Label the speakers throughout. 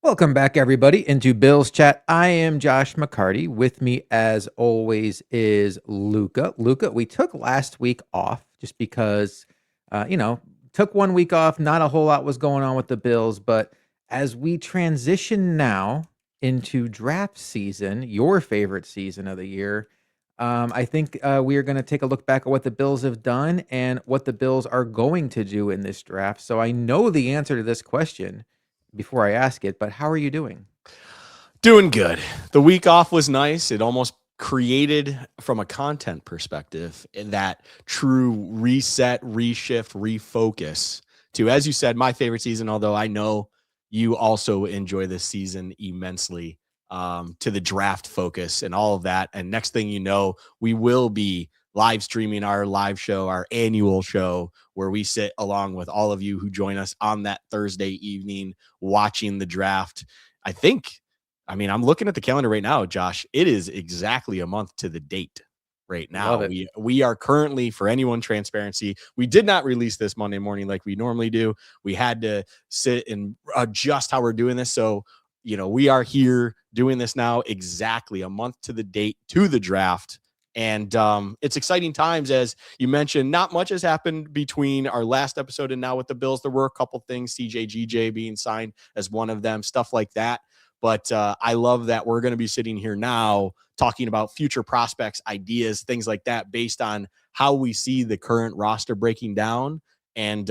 Speaker 1: Welcome back, everybody, into Bill's Chat. I am Josh McCarty. With me, as always, is Luka. Luka, we took last week off just because, took 1 week off. Not a whole lot was going on with the Bills. But as we transition now into draft season, your favorite season of the year, I think we are going to take a look back at what the Bills have done and what the Bills are going to do in this draft. So I know the answer to this question before I ask it, but how are you doing?
Speaker 2: Doing good. The week off was nice. It almost created, from a content perspective, in that true reset, reshift, refocus to, as you said, my favorite season, although I know you also enjoy this season immensely, to the draft focus and all of that. And next thing you know, we will be live streaming our live show, our annual show, where we sit along with all of you who join us on that Thursday evening watching the draft. I'm looking at the calendar right now, Josh. It is exactly a month to the date right
Speaker 1: Love
Speaker 2: now.
Speaker 1: it.
Speaker 2: We are currently, for anyone transparency, we did not release this Monday morning like we normally do. We had to sit and adjust how we're doing this. So, we are here doing this now exactly a month to the date to the draft. And it's exciting times. As you mentioned, not much has happened between our last episode and now with the Bills. There were a couple things, CJGJ being signed as one of them, stuff like that. But I love that we're going to be sitting here now talking about future prospects, ideas, things like that, based on how we see the current roster breaking down. And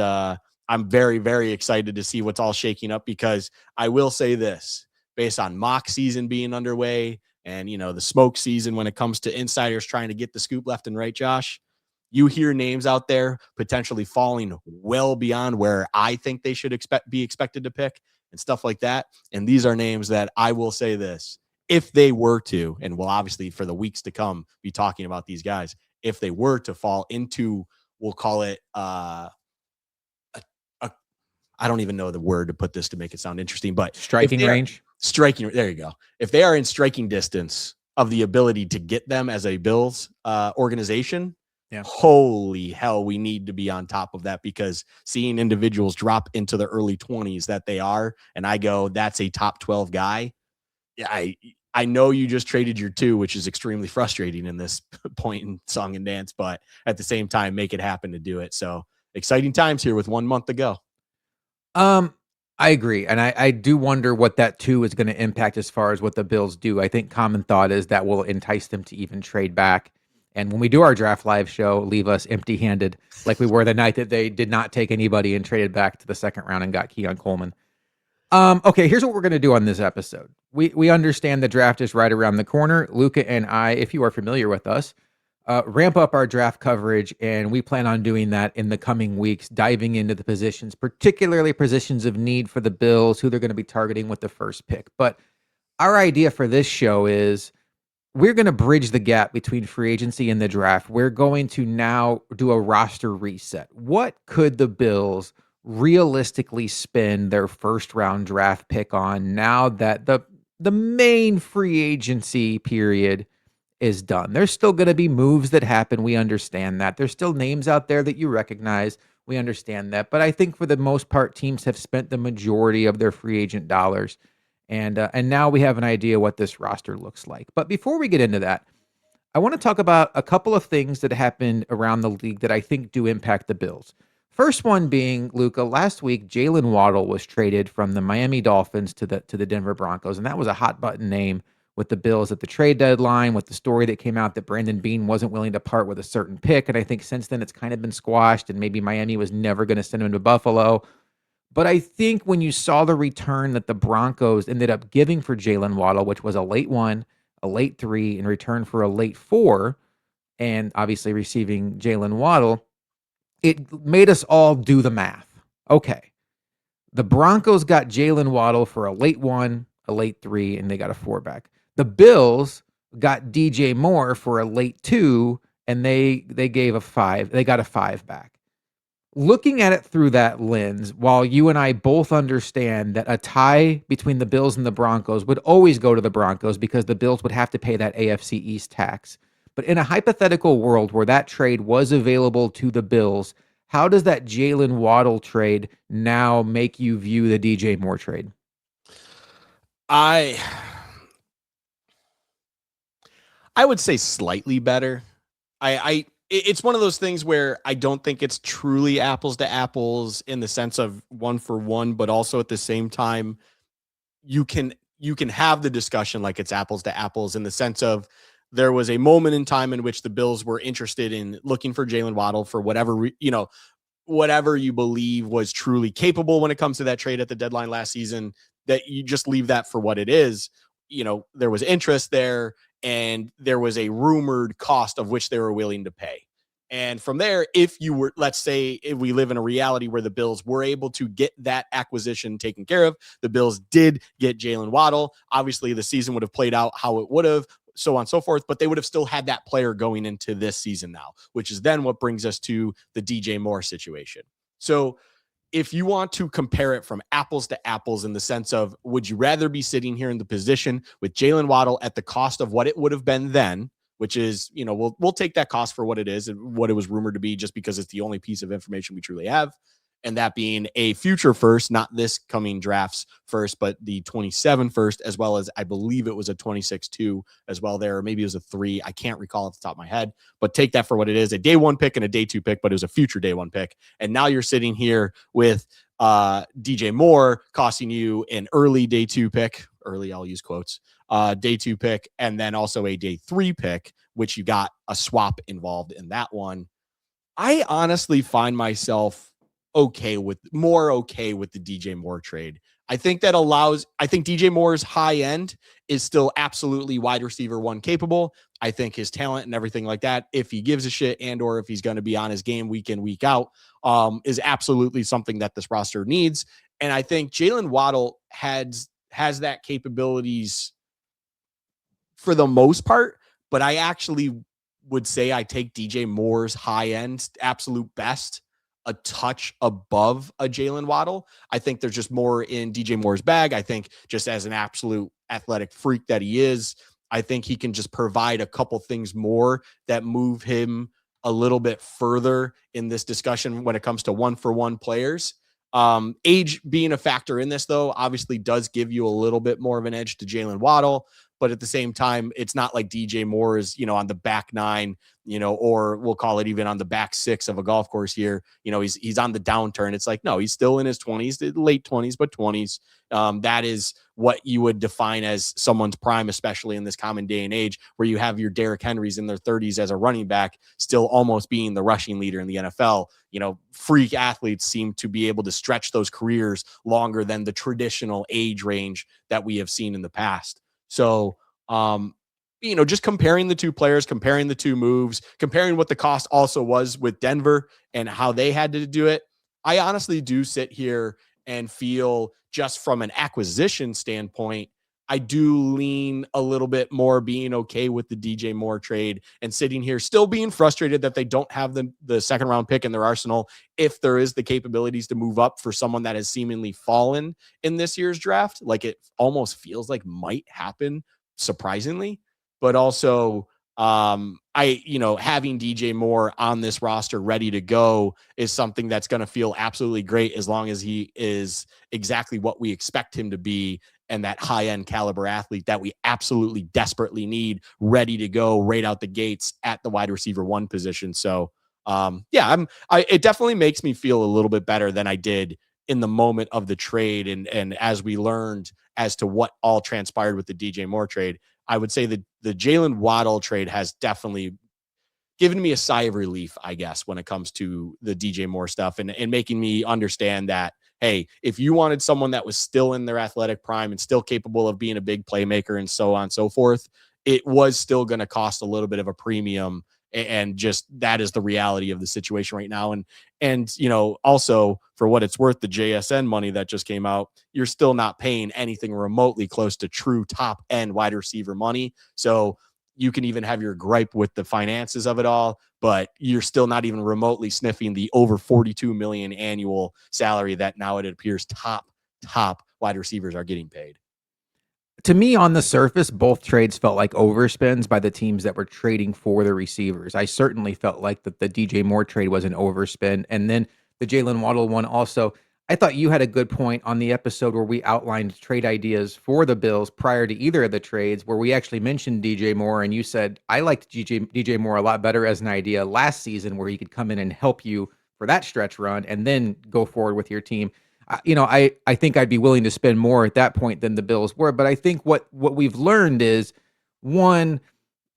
Speaker 2: I'm very, very excited to see what's all shaking up, because I will say this, based on mock season being underway and, the smoke season when it comes to insiders trying to get the scoop left and right, Josh, you hear names out there potentially falling well beyond where I think they should be expected to pick and stuff like that. And these are names that, I will say this, if they were to, and we'll obviously for the weeks to come be talking about these guys, if they were to fall into, we'll call it I don't even know the word to put this to make it sound interesting, but if
Speaker 1: Striking
Speaker 2: they are
Speaker 1: range.
Speaker 2: there you go. If they are in striking distance of the ability to get them as a Bills organization,
Speaker 1: Yeah.
Speaker 2: holy hell, we need to be on top of that, because seeing individuals drop into the early 20s that they are, and I go, that's a top 12 guy. Yeah, I know you just traded your two, which is extremely frustrating in this point in song and dance, but at the same time, make it happen to do it. So exciting times here with 1 month to go.
Speaker 1: Um, I agree. And I do wonder what that too is going to impact as far as what the Bills do. I think common thought is that will entice them to even trade back. And when we do our draft live show, leave us empty handed like we were the night that they did not take anybody and traded back to the second round and got Keon Coleman. Okay, here's what we're gonna do on this episode. We understand the draft is right around the corner. Luca and I, if you are familiar with us, ramp up our draft coverage, and we plan on doing that in the coming weeks, diving into the positions, particularly positions of need for the Bills, who they're going to be targeting with the first pick. But our idea for this show is we're going to bridge the gap between free agency and the draft. We're going to now do a roster reset. What could the Bills realistically spend their first round draft pick on now that the main free agency period is done? There's still going to be moves that happen. We understand that. There's still names out there that you recognize. We understand that. But I think for the most part, teams have spent the majority of their free agent dollars. And now we have an idea what this roster looks like. But before we get into that, I want to talk about a couple of things that happened around the league that I think do impact the Bills. First one being, Luca, last week Jalen Waddle was traded from the Miami Dolphins to the Denver Broncos, and that was a hot button name with the Bills at the trade deadline, with the story that came out that Brandon Beane wasn't willing to part with a certain pick. And I think since then it's kind of been squashed, and maybe Miami was never going to send him to Buffalo. But I think when you saw the return that the Broncos ended up giving for Jalen Waddle, which was a late one, a late three, in return for a late four, and obviously receiving Jalen Waddle, it made us all do the math. Okay, the Broncos got Jalen Waddle for a late one, a late three, and they got a four back. The Bills got DJ Moore for a late two, and they gave a five. They got a five back. Looking at it through that lens, while you and I both understand that a tie between the Bills and the Broncos would always go to the Broncos because the Bills would have to pay that AFC East tax. But in a hypothetical world where that trade was available to the Bills, how does that Jalen Waddle trade now make you view the DJ Moore trade?
Speaker 2: I I would say slightly better. It's one of those things where I don't think it's truly apples to apples in the sense of one for one, but also at the same time, you can have the discussion like it's apples to apples in the sense of there was a moment in time in which the Bills were interested in looking for Jalen Waddle for whatever you believe was truly capable when it comes to that trade at the deadline last season, that you just leave that for what it is. There was interest there and there was a rumored cost of which they were willing to pay. And from there, if you were, let's say, if we live in a reality where the Bills were able to get that acquisition taken care of, the Bills did get Jalen Waddle. Obviously, the season would have played out how it would have, so on and so forth, but they would have still had that player going into this season now, which is then what brings us to the DJ Moore situation. So if you want to compare it from apples to apples in the sense of would you rather be sitting here in the position with Jalen Waddle at the cost of what it would have been then, which is, we'll take that cost for what it is and what it was rumored to be just because it's the only piece of information we truly have, and that being a future first, not this coming draft's first, but the 27 first, as well as I believe it was a 26-2 as well there, or maybe it was a 3. I can't recall off the top of my head, but take that for what it is, a day 1 pick and a day 2 pick, but it was a future day 1 pick. And now you're sitting here with DJ Moore costing you an early day 2 pick, early, I'll use quotes, day 2 pick, and then also a day 3 pick, which you got a swap involved in that one. I honestly find myself okay with the DJ Moore trade. I think DJ Moore's high end is still absolutely wide receiver 1 capable. I think his talent and everything like that, if he gives a shit and or if he's going to be on his game week in, week out, is absolutely something that this roster needs. And I think Jalen Waddle has that capabilities for the most part, but I actually would say I take DJ Moore's high end absolute best a touch above a Jalen Waddle. I think there's just more in DJ Moore's bag. I think just as an absolute athletic freak that he is, I think he can just provide a couple things more that move him a little bit further in this discussion when it comes to 1-for-1 players. Age being a factor in this, though, obviously does give you a little bit more of an edge to Jalen Waddle. But at the same time, it's not like DJ Moore is, on the back 9, or we'll call it even on the back 6 of a golf course here. He's on the downturn. It's like, no, he's still in his 20s, late 20s, but 20s. That is what you would define as someone's prime, especially in this common day and age where you have your Derrick Henrys in their 30s as a running back, still almost being the rushing leader in the NFL. Freak athletes seem to be able to stretch those careers longer than the traditional age range that we have seen in the past. So, just comparing the two players, comparing the two moves, comparing what the cost also was with Denver and how they had to do it. I honestly do sit here and feel just from an acquisition standpoint, I do lean a little bit more being okay with the DJ Moore trade and sitting here still being frustrated that they don't have the second round pick in their arsenal if there is the capabilities to move up for someone that has seemingly fallen in this year's draft. Like it almost feels like might happen, surprisingly. But also having DJ Moore on this roster ready to go is something that's going to feel absolutely great as long as he is exactly what we expect him to be, and that high-end caliber athlete that we absolutely desperately need ready to go right out the gates at the wide receiver 1 position. So, it definitely makes me feel a little bit better than I did in the moment of the trade. And as we learned as to what all transpired with the DJ Moore trade, I would say that the Jalen Waddle trade has definitely given me a sigh of relief, I guess, when it comes to the DJ Moore stuff and making me understand that, hey, if you wanted someone that was still in their athletic prime and still capable of being a big playmaker and so on and so forth, it was still going to cost a little bit of a premium. And just that is the reality of the situation right now. And also for what it's worth, the JSN money that just came out, you're still not paying anything remotely close to true top end wide receiver money. So you can even have your gripe with the finances of it all, but you're still not even remotely sniffing the over 42 million annual salary that now it appears top wide receivers are getting paid.
Speaker 1: To me, on the surface, both trades felt like overspends by the teams that were trading for the receivers. I certainly felt like that the DJ Moore trade was an overspend. And then the Jalen Waddle one also, I thought you had a good point on the episode where we outlined trade ideas for the Bills prior to either of the trades, where we actually mentioned DJ Moore, and you said I liked DJ Moore a lot better as an idea last season, where he could come in and help you for that stretch run, and then go forward with your team. I think I'd be willing to spend more at that point than the Bills were, but I think what we've learned is one,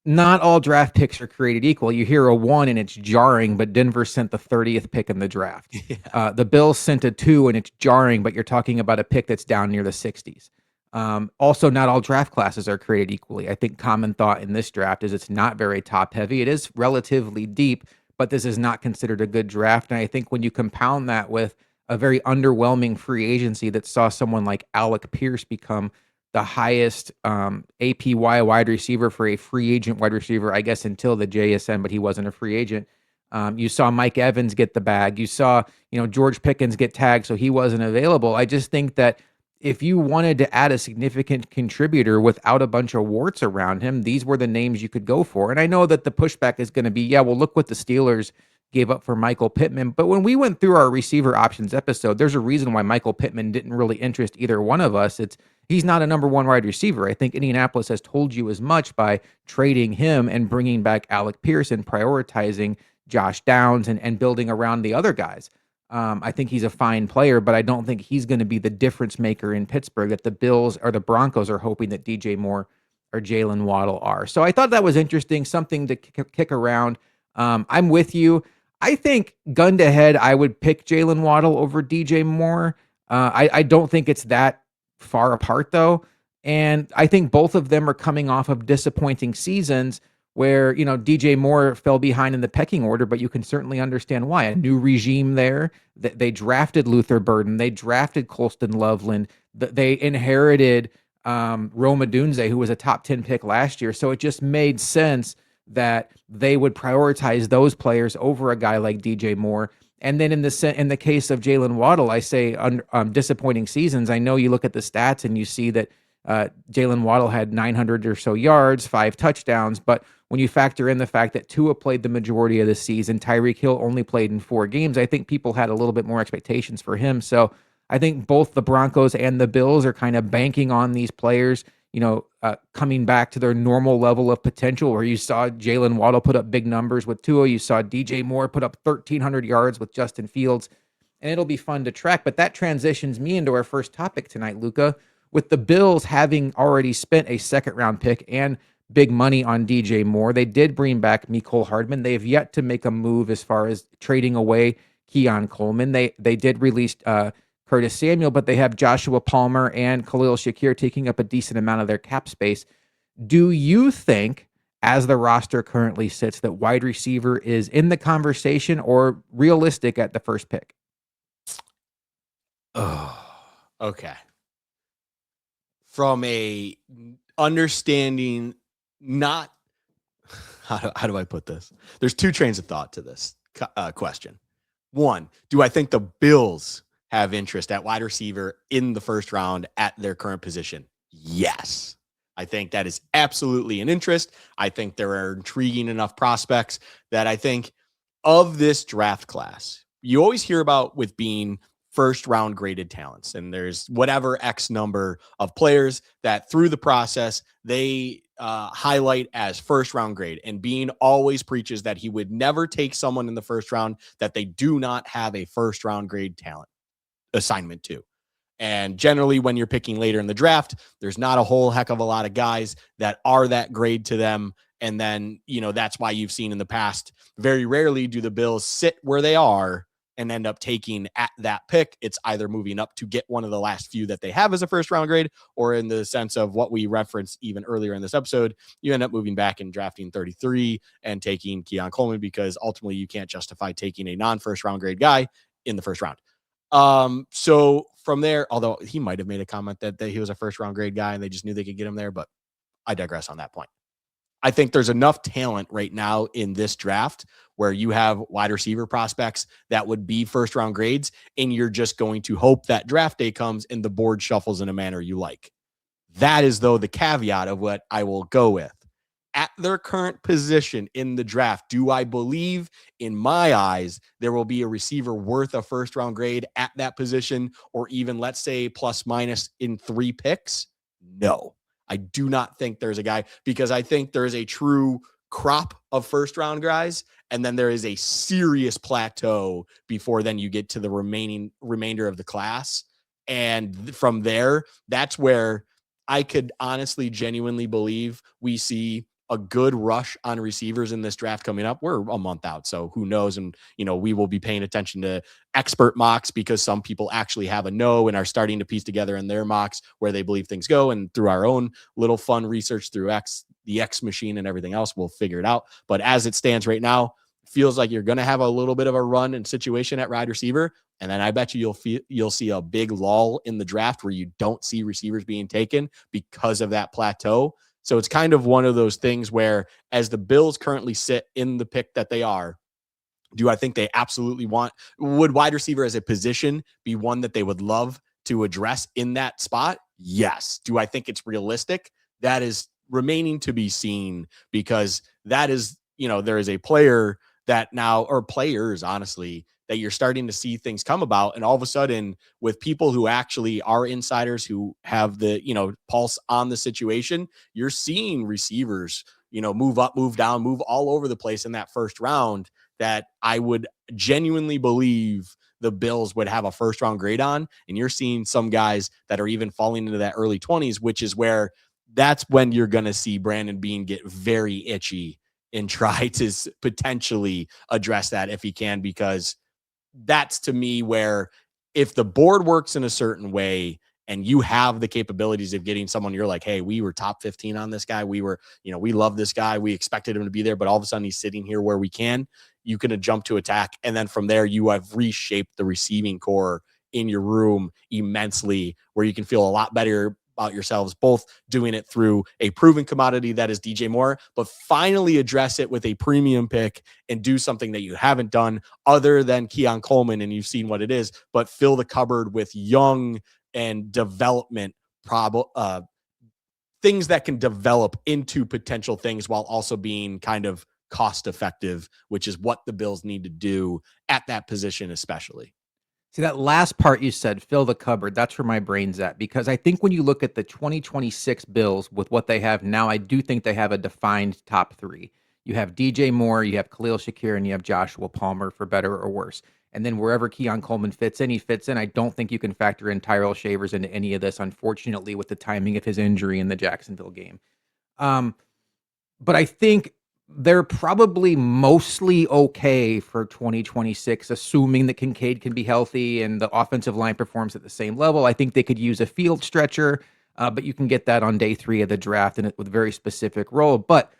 Speaker 1: not all draft picks are created equal. You hear a 1 and it's jarring, but Denver sent the 30th pick in the draft.
Speaker 2: Yeah.
Speaker 1: The Bills sent a 2 and it's jarring, but you're talking about a pick that's down near the 60s. Also, not all draft classes are created equally. I think common thought in this draft is it's not very top heavy. It is relatively deep, but this is not considered a good draft. And I think when you compound that with a very underwhelming free agency that saw someone like Alec Pierce become the highest APY wide receiver for a free agent wide receiver, I guess, until the JSN, but he wasn't a free agent. You saw Mike Evans get the bag. You saw, George Pickens get tagged, so he wasn't available. I just think that if you wanted to add a significant contributor without a bunch of warts around him, these were the names you could go for. And I know that the pushback is going to be, yeah, well, look what the Steelers gave up for Michael Pittman. But when we went through our receiver options episode, there's a reason why Michael Pittman didn't really interest either one of us. He's not a number one wide receiver. I think Indianapolis has told you as much by trading him and bringing back Alec Pierce and prioritizing Josh Downs and building around the other guys. I think he's a fine player, but I don't think he's going to be the difference maker in Pittsburgh that the Bills or the Broncos are hoping that DJ Moore or Jalen Waddle are. So I thought that was interesting, something to kick around. I'm with you. I think gun to head, I would pick Jalen Waddle over DJ Moore. I don't think it's that far apart though. And I think both of them are coming off of disappointing seasons where, DJ Moore fell behind in the pecking order, but you can certainly understand why. A new regime there. They drafted Luther Burden. They drafted Colston Loveland. They inherited Rome Odunze, who was a top 10 pick last year. So it just made sense that they would prioritize those players over a guy like DJ Moore. And then in the case of Jalen Waddle, I say disappointing seasons. I know you look at the stats and you see that Jalen Waddle had 900 or so yards, 5 touchdowns, but when you factor in the fact that Tua played the majority of the season, Tyreek Hill only played in 4 games, I think people had a little bit more expectations for him. So I think both the Broncos and the Bills are kind of banking on these players, coming back to their normal level of potential, where you saw Jalen Waddle put up big numbers with Tua. You saw DJ Moore put up 1,300 yards with Justin Fields, and it'll be fun to track. But that transitions me into our first topic tonight, Luka. With the Bills having already spent a second-round pick and big money on DJ Moore, they did bring back Mecole Hardman. They have yet to make a move as far as trading away Keon Coleman. They did release Curtis Samuel, but they have Joshua Palmer and Khalil Shakir taking up a decent amount of their cap space. Do you think, as the roster currently sits, that wide receiver is in the conversation or realistic at the first pick?
Speaker 2: Oh, okay. From a understanding, not how do I put this? There's 2 trains of thought to this question. One, do I think the Bills have interest at wide receiver in the first round at their current position? Yes. I think that is absolutely an interest. I think there are intriguing enough prospects that I think of this draft class, you always hear about with being first round graded talents. And there's whatever X number of players that through the process, they highlight as first round grade. And Bean always preaches that he would never take someone in the first round that they do not have a first round grade talent assignment to. And generally when you're picking later in the draft, there's not a whole heck of a lot of guys that are that grade to them. And then, that's why you've seen in the past, very rarely do the Bills sit where they are and end up taking at that pick. It's either moving up to get one of the last few that they have as a first round grade, or in the sense of what we referenced even earlier in this episode, you end up moving back and drafting 33 and taking Keon Coleman, because ultimately you can't justify taking a non-first round grade guy in the first round. So from there, although he might have made a comment that he was a first round grade guy and they just knew they could get him there, but I digress on that point. I think there's enough talent right now in this draft where you have wide receiver prospects that would be first round grades, and you're just going to hope that draft day comes and the board shuffles in a manner you like. That is, though, the caveat of what I will go with. at their current position in the draft, do I believe, in my eyes, there will be a receiver worth a first round grade at that position, or even, let's say, plus minus in 3 picks? No, I do not think there's a guy, because I think there's a true crop of first round guys, and then there is a serious plateau before then you get to the remainder of the class. And from there, that's where I could honestly, genuinely believe we see a good rush on receivers in this draft coming up. We're a month out, so who knows? And, we will be paying attention to expert mocks, because some people actually have a know and are starting to piece together in their mocks where they believe things go. And through our own little fun research through the X machine and everything else, we'll figure it out. But as it stands right now, feels like you're going to have a little bit of a run and situation at wide receiver. And then I bet you'll see a big lull in the draft where you don't see receivers being taken because of that plateau. So it's kind of one of those things where, as the Bills currently sit in the pick that they are, do I think they absolutely would wide receiver as a position be one that they would love to address in that spot? Yes. Do I think it's realistic? That is remaining to be seen, because that is, there is a player that now, or players, honestly, that you're starting to see things come about. And all of a sudden, with people who actually are insiders, who have the, pulse on the situation, you're seeing receivers, move up, move down, move all over the place in that first round, that I would genuinely believe the Bills would have a first round grade on. And you're seeing some guys that are even falling into that early 20s, which is where that's when you're going to see Brandon Beane get very itchy and try to potentially address that if he can, because that's, to me, where if the board works in a certain way and you have the capabilities of getting someone, you're like, hey, we were top 15 on this guy. We were, we love this guy. We expected him to be there, but all of a sudden he's sitting here where we can, you can jump to attack. And then from there, you have reshaped the receiving core in your room immensely, where you can feel a lot better about yourselves, both doing it through a proven commodity that is DJ Moore, but finally address it with a premium pick and do something that you haven't done other than Keon Coleman, and you've seen what it is, but fill the cupboard with young and development things that can develop into potential things while also being kind of cost effective, which is what the Bills need to do at that position, especially.
Speaker 1: See, that last part you said, fill the cupboard, that's where my brain's at, because I think when you look at the 2026 Bills with what they have now, I do think they have a defined top 3. You have DJ Moore, you have Khalil Shakir, and you have Joshua Palmer, for better or worse. And then wherever Keon Coleman fits in, he fits in. I don't think you can factor in Tyrell Shavers into any of this, unfortunately, with the timing of his injury in the Jacksonville game. But I think they're probably mostly okay for 2026, assuming that Kincaid can be healthy and the offensive line performs at the same level. I think they could use a field stretcher, but you can get that on day 3 of the draft and with a very specific role. But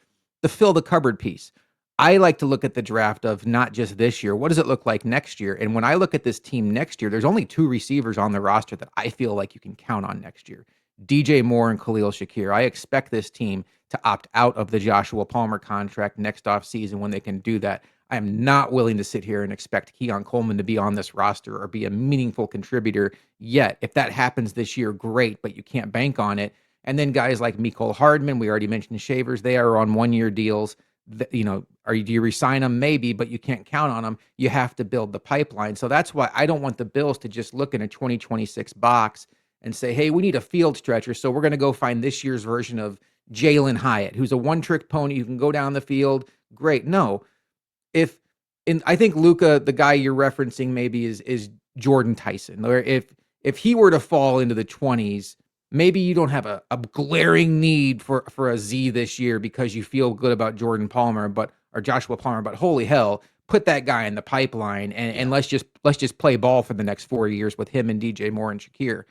Speaker 1: the fill the cupboard piece, I like to look at the draft of not just this year. What does it look like next year? And when I look at this team next year, there's only 2 receivers on the roster that I feel like you can count on next year: DJ Moore and Khalil Shakir. I expect this team to opt out of the Joshua Palmer contract next offseason when they can do that. I am not willing to sit here and expect Keon Coleman to be on this roster or be a meaningful contributor yet. If that happens this year, great, but you can't bank on it. And then guys like Mecole Hardman, we already mentioned Shavers, they are on 1-year deals. Do you resign them? Maybe, but you can't count on them. You have to build the pipeline. So that's why I don't want the Bills to just look in a 2026 box and say, hey, we need a field stretcher, so we're going to go find this year's version of Jalen Hyatt, who's a one-trick pony who can go down the field. Great. No. I think Luka, the guy you're referencing, maybe is Jordan Tyson. Or if he were to fall into the 20s, maybe you don't have a glaring need for a Z this year because you feel good about Jordan Palmer, or Joshua Palmer, but holy hell, put that guy in the pipeline and let's just play ball for the next 4 years with him and DJ Moore and Shakir.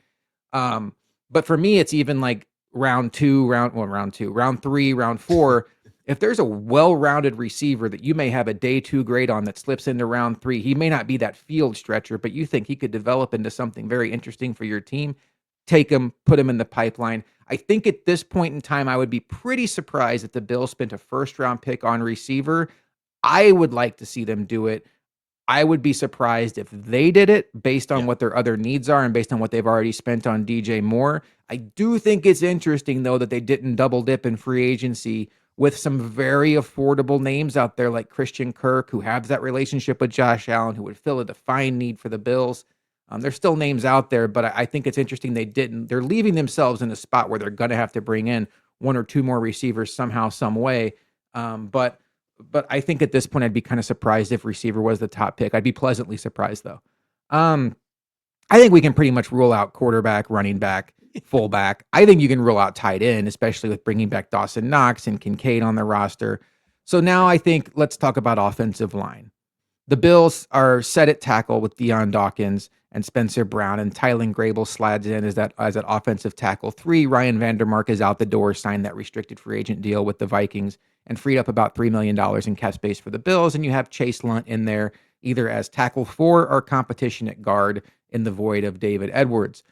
Speaker 1: But for me, it's even like round 3, round 4. If there's a well-rounded receiver that you may have a day 2 grade on that slips into round 3, he may not be that field stretcher, but you think he could develop into something very interesting for your team, take him, put him in the pipeline. I think at this point in time, I would be pretty surprised if the Bills spent a first-round pick on receiver. I would like to see them do it. I would be surprised if they did it based on what their other needs are and based on what they've already spent on DJ Moore. I do think it's interesting, though, that they didn't double dip in free agency with some very affordable names out there like Christian Kirk, who has that relationship with Josh Allen, who would fill a defined need for the Bills. There's still names out there, but I think it's interesting they didn't. They're leaving themselves in a spot where they're going to have to bring in one or two more receivers somehow, some way. But I think at this point, I'd be kind of surprised if receiver was the top pick. I'd be pleasantly surprised though. Um, I think we can pretty much rule out quarterback, running back, fullback. I think you can rule out tight end, especially with bringing back Dawson Knox and Kincaid on the roster. So now I think let's talk about offensive line. The Bills are set at tackle with Deion Dawkins and Spencer Brown, and Tylen Grable slides in as that offensive tackle 3. Ryan Vandermark is out the door, signed that restricted free agent deal with the Vikings, and freed up about $3 million in cap space for the Bills. And you have Chase Lunt in there either as tackle 4 or competition at guard in the void of David Edwards.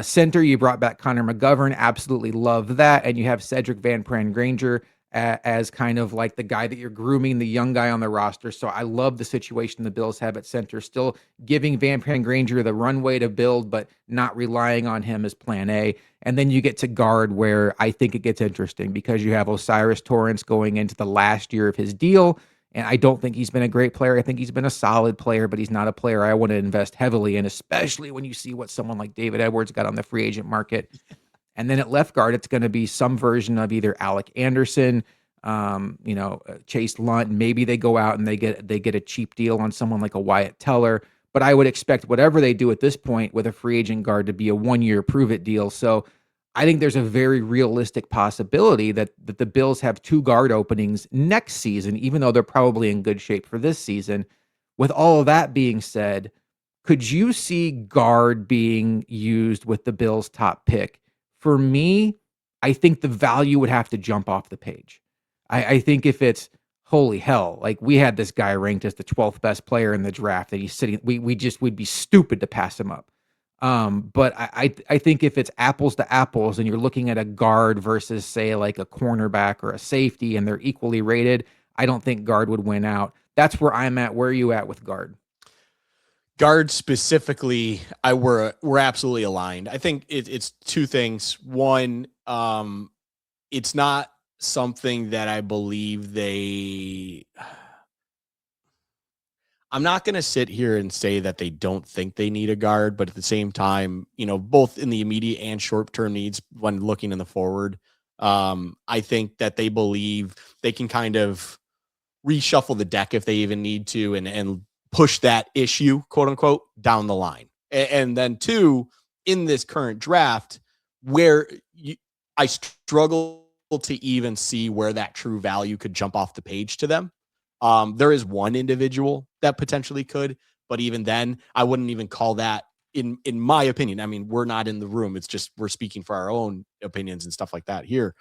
Speaker 1: Center, you brought back Connor McGovern. Absolutely love that. And you have Cedric Van Pran Granger as kind of like the guy that you're grooming, the young guy on the roster. So I love the situation the Bills have at center, still giving Van Pran Granger the runway to build, but not relying on him as plan A. And then you get to guard where I think it gets interesting because you have Osiris Torrance going into the last year of his deal. And I don't think he's been a great player. I think he's been a solid player, but he's not a player I want to invest heavily in, especially when you see what someone like David Edwards got on the free agent market. And then at left guard, it's going to be some version of either Alec Anderson, Chase Lunt. Maybe they go out and they get a cheap deal on someone like a Wyatt Teller. But I would expect whatever they do at this point with a free agent guard to be a 1-year prove-it deal. So I think there's a very realistic possibility that the Bills have 2 guard openings next season, even though they're probably in good shape for this season. With all of that being said, could you see guard being used with the Bills' top pick? For me, I think the value would have to jump off the page. I think if it's holy hell, like we had this guy ranked as the 12th best player in the draft, and he's sitting, we'd be stupid to pass him up. But I think if it's apples to apples and you're looking at a guard versus say like a cornerback or a safety and they're equally rated, I don't think guard would win out. That's where I'm at. Where are you at with guard?
Speaker 2: Guard specifically, we're absolutely aligned. I think it's 2 things. One, it's not something that I believe I'm not going to sit here and say that they don't think they need a guard, but at the same time, both in the immediate and short-term needs when looking in the forward, I think that they believe they can kind of reshuffle the deck if they even need to and push that issue, quote unquote, down the line. And then 2, in this current draft, where I struggle to even see where that true value could jump off the page to them. There is one individual that potentially could, but even then, I wouldn't even call that, in my opinion. I mean, we're not in the room. It's just we're speaking for our own opinions and stuff like that here.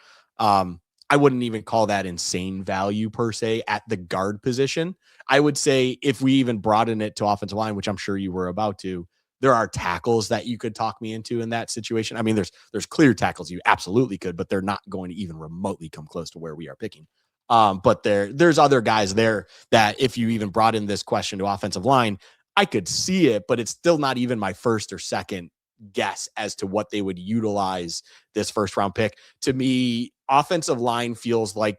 Speaker 2: I wouldn't even call that insane value per se at the guard position. I would say if we even broaden it to offensive line, which I'm sure you were about to, there are tackles that you could talk me into in that situation. I mean, there's clear tackles you absolutely could, but they're not going to even remotely come close to where we are picking. But there's other guys there that if you even brought in this question to offensive line, I could see it, but it's still not even my first or second guess as to what they would utilize this first round pick. To me, offensive line feels like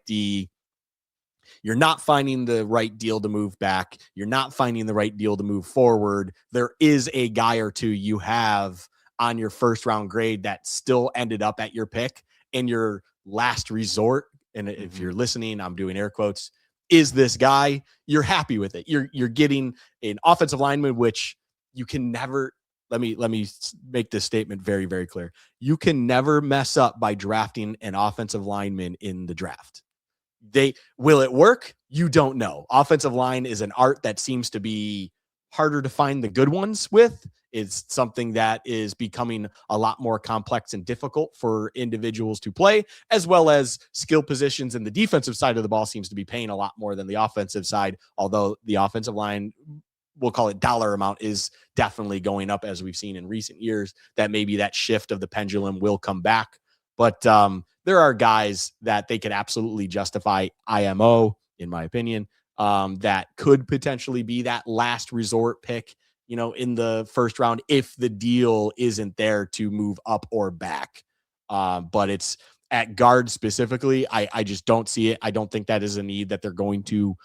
Speaker 2: you're not finding the right deal to move back. You're not finding the right deal to move forward. There is a guy or two you have on your first round grade that still ended up at your pick and your last resort. And if you're listening, I'm doing air quotes, is this guy. You're happy with it. You're getting an offensive lineman, which you can never, let me make this statement very, very clear. You can never mess up by drafting an offensive lineman in the draft. Will it work? You don't know. Offensive line is an art that seems to be harder to find the good ones with. It's something that is becoming a lot more complex and difficult for individuals to play, as well as skill positions in the defensive side of the ball seems to be paying a lot more than the offensive side. Although the offensive line, we'll call it dollar amount, is definitely going up as we've seen in recent years. That maybe that shift of the pendulum will come back. But there are guys that they could absolutely justify IMO, in my opinion, that could potentially be that last resort pick, in the first round if the deal isn't there to move up or back. But at guard specifically, I just don't see it. I don't think that is a need that they're going to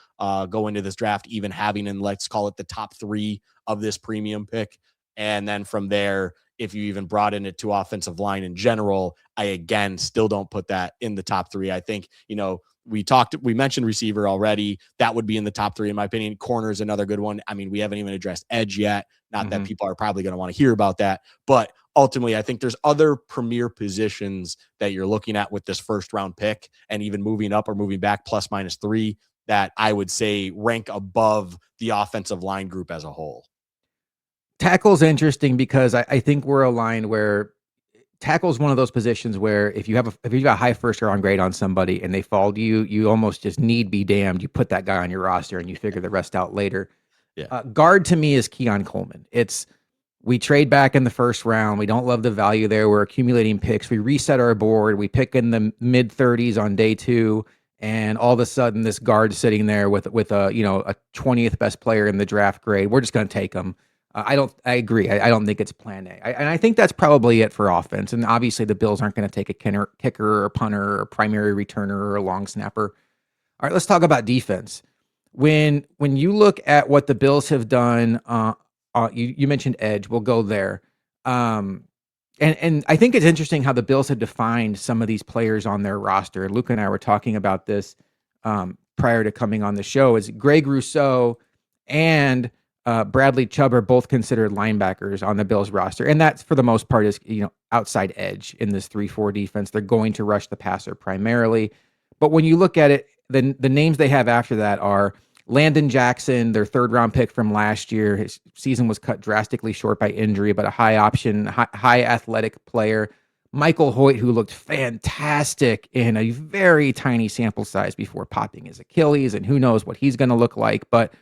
Speaker 2: go into this draft, even having in, let's call it, the top 3 of this premium pick. And then from there, if you even brought in it to offensive line in general, I again still don't put that in the top 3. I think, we mentioned receiver already. That would be in the top 3, in my opinion. Corner is another good one. I mean, we haven't even addressed edge yet. Not that people are probably going to want to hear about that, but ultimately, I think there's other premier positions that you're looking at with this first round pick, and even moving up or moving back plus minus 3, that I would say rank above the offensive line group as a whole.
Speaker 1: Tackle's interesting because I think we're aligned where tackle's one of those positions where if you got a high first round grade on somebody and they fall to you, you almost just need be damned. You put that guy on your roster and you figure the rest out later.
Speaker 2: Yeah.
Speaker 1: Guard to me is Keon Coleman. We trade back in the first round. We don't love the value there. We're accumulating picks. We reset our board. We pick in the mid 30s on day 2, and all of a sudden this guard sitting there with a 20th best player in the draft grade. We're just going to take him. I agree. I don't think it's plan A. And I think that's probably it for offense. And obviously the Bills aren't going to take a kicker or punter or primary returner or a long snapper. All right, let's talk about defense. When you look at what the Bills have done, you mentioned edge. We'll go there. And I think it's interesting how the Bills have defined some of these players on their roster. Luka and I were talking about this prior to coming on the show. Is Greg Rousseau and Bradley Chubb are both considered linebackers on the Bills roster, and that's for the most part is outside edge in this 3-4 defense. They're going to rush the passer primarily, but when you look at it, the names they have after that are Landon Jackson, their 3rd round pick from last year. His season was cut drastically short by injury, but a high option, high athletic player. Michael Hoyt, who looked fantastic in a very tiny sample size before popping his Achilles, and who knows what he's going to look like. But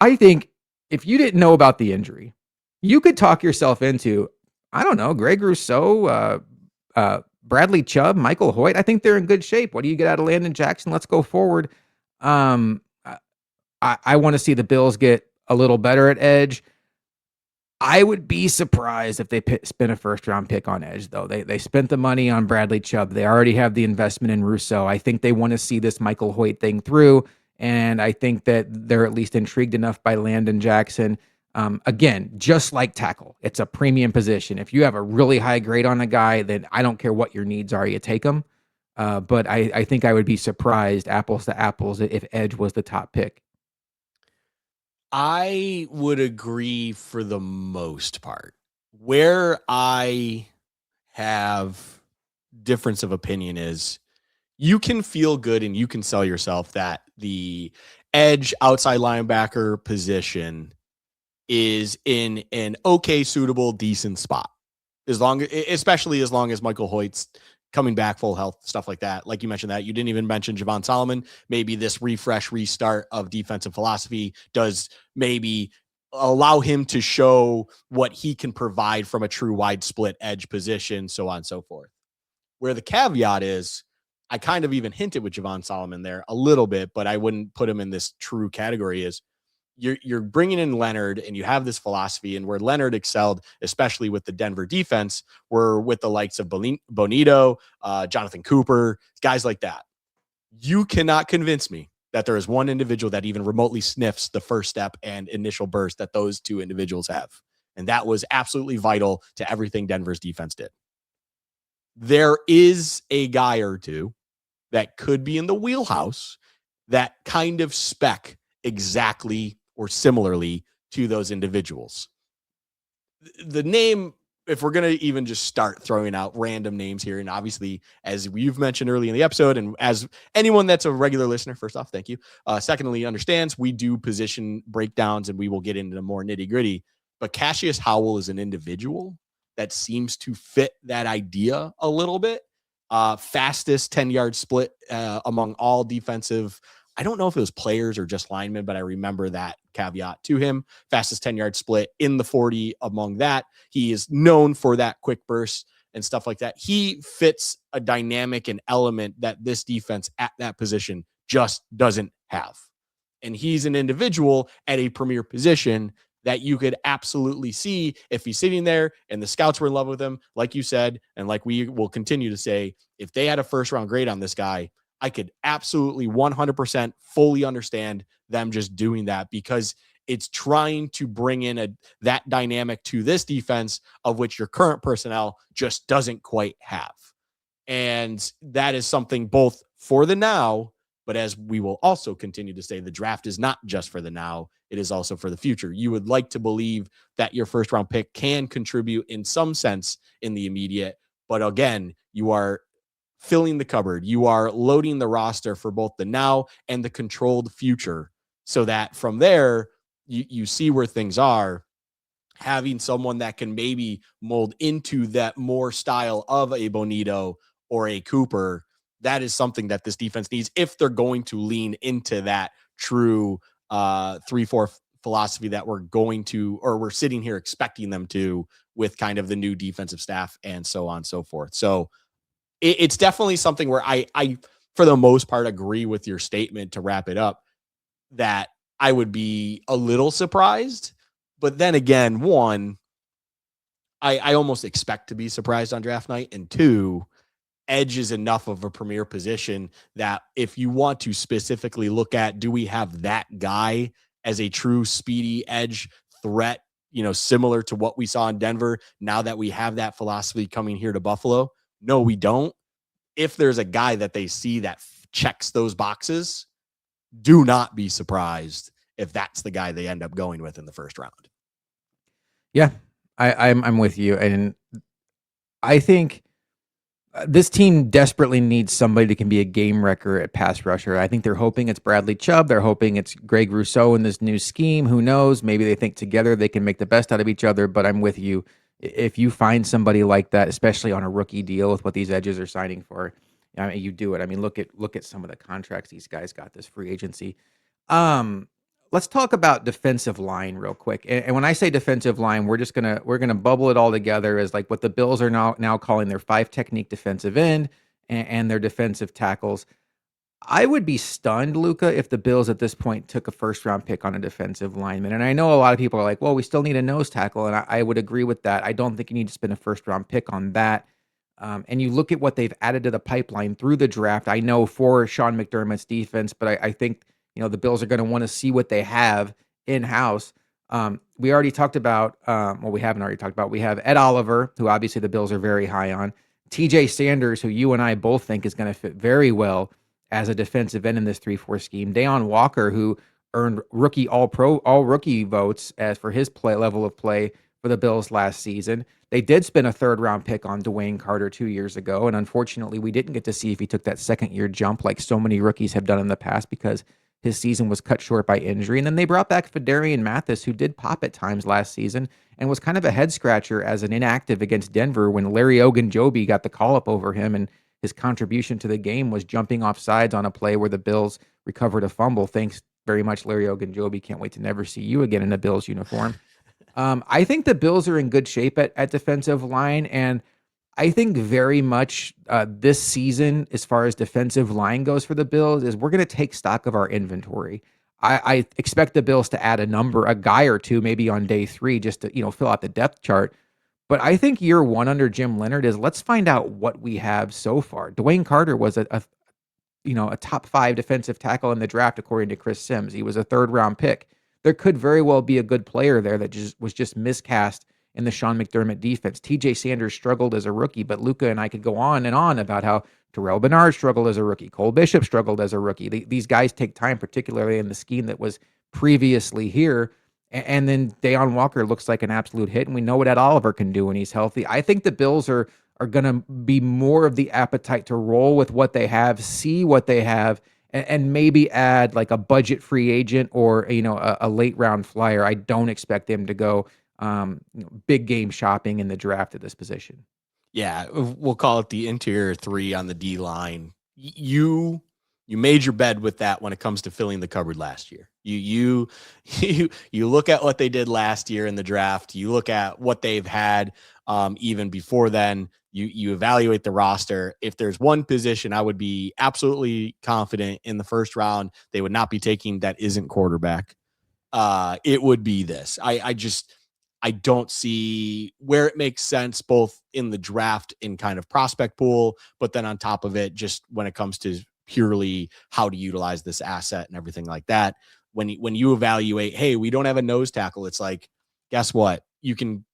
Speaker 1: I think if you didn't know about the injury, you could talk yourself into, I don't know, Greg Rousseau, Bradley Chubb, Michael Hoyt. I think they're in good shape. What do you get out of Landon Jackson? Let's go forward. I want to see the Bills get a little better at edge. I would be surprised if they spend a first round pick on edge, though. They spent the money on Bradley Chubb. They already have the investment in Rousseau. I think they want to see this Michael Hoyt thing through. And I think that they're at least intrigued enough by Landon Jackson. Again, just like tackle, it's a premium position. If you have a really high grade on a guy, then I don't care what your needs are, you take them. But I think I would be surprised, apples to apples, if edge was the top pick.
Speaker 2: I would agree for the most part. Where I have difference of opinion is you can feel good and you can sell yourself that the edge outside linebacker position is in an okay, suitable, decent spot. Especially as long as Michael Hoyt's coming back full health, stuff like that. Like you mentioned that. You didn't even mention Javon Solomon. Maybe this restart of defensive philosophy does maybe allow him to show what he can provide from a true wide split edge position, so on and so forth. Where the caveat is, I kind of even hinted with Javon Solomon there a little bit, but I wouldn't put him in this true category, is you're bringing in Leonard and you have this philosophy, and where Leonard excelled, especially with the Denver defense, were with the likes of Bonito, Jonathan Cooper, guys like that. You cannot convince me that there is one individual that even remotely sniffs the first step and initial burst that those two individuals have. And that was absolutely vital to everything Denver's defense did. There is a guy or two that could be in the wheelhouse that kind of spec exactly or similarly to those individuals. The name, if we're going to even just start throwing out random names here, and obviously, as you've mentioned early in the episode, and as anyone that's a regular listener, first off, thank you. Secondly, understands we do position breakdowns and we will get into the more nitty gritty, but Cassius Howell is an individual that seems to fit that idea a little bit. Fastest 10-yard split among all defensive. I don't know if it was players or just linemen, but I remember that caveat to him. Fastest 10-yard split in the 40 among that. He is known for that quick burst and stuff like that. He fits a dynamic and element that this defense at that position just doesn't have. And he's an individual at a premier position that you could absolutely see if he's sitting there and the scouts were in love with him, like you said, and like we will continue to say, if they had a first round grade on this guy, I could absolutely 100% fully understand them just doing that, because it's trying to bring in that dynamic to this defense of which your current personnel just doesn't quite have. And that is something both for the now, but as we will also continue to say, the draft is not just for the now, it is also for the future. You would like to believe that your first round pick can contribute in some sense in the immediate, but again, you are filling the cupboard. You are loading the roster for both the now and the controlled future, so that from there, you see where things are. Having someone that can maybe mold into that more style of a Bonito or a Cooper, that is something that this defense needs if they're going to lean into that true 3-4 philosophy that we're sitting here expecting them to, with kind of the new defensive staff and so on and so forth. So it's definitely something where I, for the most part, agree with your statement to wrap it up, that I would be a little surprised. But then again, one, I almost expect to be surprised on draft night. And two, edge is enough of a premier position that if you want to specifically look at, do we have that guy as a true speedy edge threat, similar to what we saw in Denver, now that we have that philosophy coming here to Buffalo? No, we don't. If there's a guy that they see that checks those boxes, do not be surprised if that's the guy they end up going with in the first round.
Speaker 1: Yeah, I'm with you, and I think this team desperately needs somebody that can be a game wrecker at pass rusher. I think they're hoping it's Bradley Chubb. They're hoping it's Greg Rousseau in this new scheme. Who knows? Maybe they think together they can make the best out of each other. But I'm with you. If you find somebody like that, especially on a rookie deal with what these edges are signing for, I mean, you do it. I mean, look at some of the contracts these guys got this free agency. Let's talk about defensive line real quick. And when I say defensive line, we're gonna bubble it all together as like what the Bills are now calling their 5 technique defensive end and their defensive tackles. I would be stunned, Luka, if the Bills at this point took a first round pick on a defensive lineman. And I know a lot of people are like, well, we still need a nose tackle. And I would agree with that. I don't think you need to spend a first round pick on that. And you look at what they've added to the pipeline through the draft. I know for Sean McDermott's defense, but I think the Bills are going to want to see what they have in house. We already talked about. We haven't already talked about. We have Ed Oliver, who obviously the Bills are very high on. T.J. Sanders, who you and I both think is going to fit very well as a defensive end in this 3-4 scheme. Deion Walker, who earned rookie all rookie votes as for his level of play for the Bills last season. They did spend a 3rd-round pick on Dwayne Carter 2 years ago, and unfortunately, we didn't get to see if he took that second-year jump like so many rookies have done in the past because his season was cut short by injury. And then they brought back Fedarian Mathis, who did pop at times last season and was kind of a head-scratcher as an inactive against Denver when Larry Ogunjobi got the call-up over him, and his contribution to the game was jumping off sides on a play where the Bills recovered a fumble. Thanks very much, Larry Ogunjobi. Can't wait to never see you again in a Bills uniform. I think the Bills are in good shape at defensive line, and I think very much this season, as far as defensive line goes for the Bills, is we're going to take stock of our inventory. I expect the Bills to add a guy or two, maybe on day 3, just to fill out the depth chart. But I think year 1 under Jim Leonard is let's find out what we have so far. Dwayne Carter was a top 5 defensive tackle in the draft, according to Chris Sims. He was a 3rd-round pick. There could very well be a good player there that was just miscast in the Sean McDermott defense. T.J. Sanders struggled as a rookie, but Luka and I could go on and on about how Terrell Bernard struggled as a rookie. Cole Bishop struggled as a rookie. These guys take time, particularly in the scheme that was previously here. And then Deion Walker looks like an absolute hit, and we know what Ed Oliver can do when he's healthy. I think the Bills are going to be more of the appetite to roll with what they have, see what they have, and maybe add like a budget free agent or a late round flyer. I don't expect them to go big game shopping in the draft at this position.
Speaker 2: Yeah, we'll call it the interior 3 on the D line. You made your bed with that when it comes to filling the cupboard last year. You look at what they did last year in the draft. You look at what they've had even before then. You evaluate the roster. If there's one position I would be absolutely confident in the first round they would not be taking, that isn't quarterback. it would be this. I don't see where it makes sense, both in the draft and kind of prospect pool, but then on top of it, just when it comes to purely how to utilize this asset and everything like that. When you evaluate, hey, we don't have a nose tackle, it's like, guess what? You can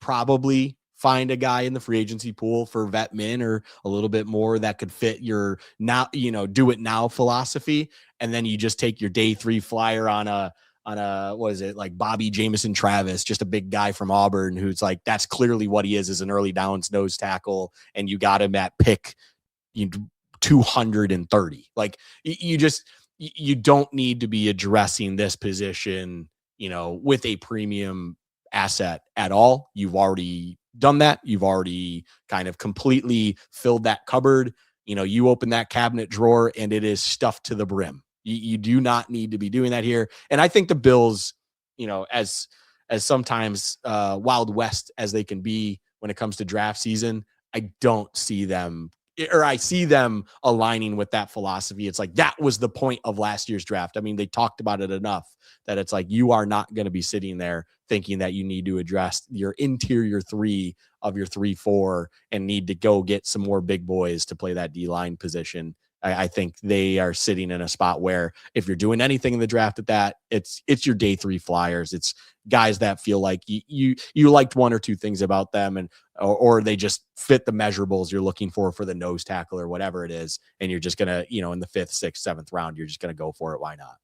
Speaker 2: probably find a guy in the free agency pool for vet min or a little bit more that could fit your now, do it now philosophy. And then you just take your day 3 flyer on a what is it, like Bobby Jamison Travis, just a big guy from Auburn who's like, that's clearly what he is an early downs nose tackle, and you got him at pick 230. Like you don't need to be addressing this position, with a premium asset at all. You've already done that. You've already kind of completely filled that cupboard. You open that cabinet drawer and it is stuffed to the brim. You do not need to be doing that here. And I think the Bills, as sometimes Wild West as they can be when it comes to draft season, I don't see them, or I see them aligning with that philosophy. It's like, that was the point of last year's draft. I mean, they talked about it enough that it's like, you are not going to be sitting there thinking that you need to address your interior 3 of your 3-4 and need to go get some more big boys to play that D-line position. I think they are sitting in a spot where if you're doing anything in the draft at that, it's your day 3 flyers. It's guys that feel like you liked one or two things about them, and or they just fit the measurables you're looking for the nose tackle or whatever it is, and you're just gonna, in the 5th, 6th, 7th round, you're just gonna go for it. Why not?